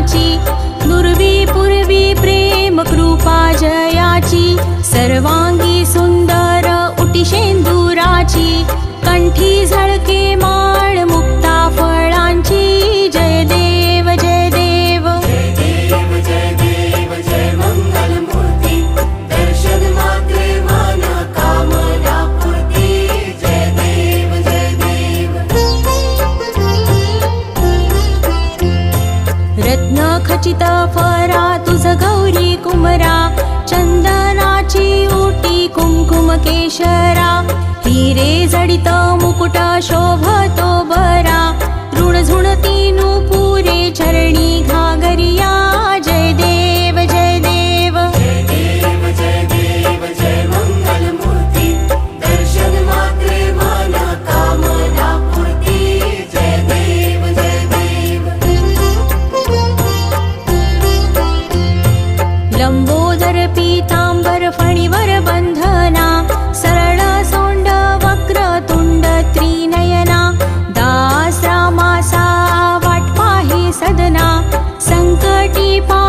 जयाची, नुरवी पूर्वी प्रेम कृपा जयाची, सर्वांगी सुंदर उटी शेंदुराची, कंठी झळके माळ मुक्ता फळांची, जय देव जय देव जय देव जय देव जय मंगल मूर्ती, दर्शन मात्रे मन कामना पूर्ती, जय देव जय देव. रत्न खचित फरा तुझ गौरी कुमरा, चंदनाची ओटी कुंकुम केशरा, हिरे जडित मुकुट शोभतो बरा, ऋण झुणती नुपुरे चरणी घागरिया, जय देव जय देव जय देव जय देव जय मंगल मूर्ती, दर्शन मात्रे मन कामना पूर्ती, जय देव जय देव. लंबोदर पीतांबर फणीवर बंधना, सरळ सोंड वक्र तुंड त्रिनयना, दास रामासा वाट पाहे सदना, संकटी पा